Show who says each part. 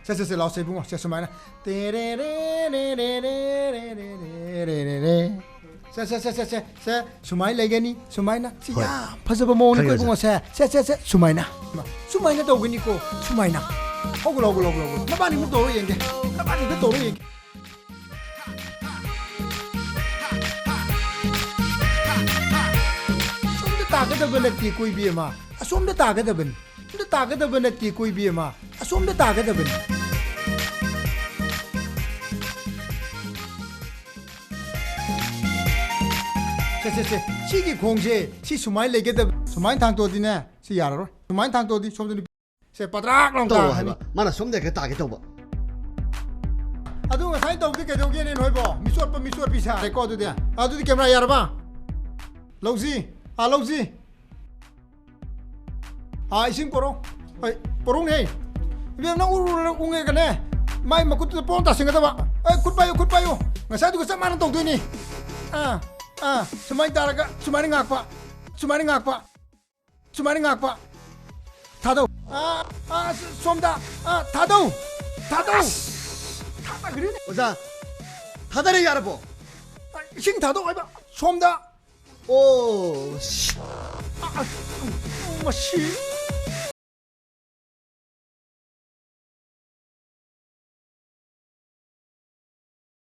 Speaker 1: 세 라오세 붕어 세 수마이나 세 수마이 레게니 수마이나 야 파서버 모니 거 붕어 세 수마이나 수마이나 또 그니고 수마이나 오글 나바니 뭐 도로 얘기 나바니 뭐 도로 얘기 좀더 따가다 버렸지 कोई भी 마 좀더 따가다 번 근데 따가다 버렸지 कोई भी 마 좀더 따가다 번 세 시기 공제 시 수마이 레게다 수마이 당도디네 시 야로 수마이 당도디 좀더 세 빠드락 랑다 하니
Speaker 2: 마나 somde ke ta ke to ba
Speaker 1: 아두 사이 또 어떻게 되게 는 해봐 미수어 비사 레코드돼 아두디 카메라 야르바 롱지 롱지 이신 포롱 포롱 해 이제 나 우르르 웅에 가네 마이 먹고 또 폰다 생각다 봐 굿바요 ngasai tu kesak mana tong tu ini sumai taraga sumari ngakpa 타도 솜다 타도 그래
Speaker 2: 오자 타다리 야르보
Speaker 1: 싱 타도 아이바 솜다
Speaker 2: 오 씨.
Speaker 1: 씨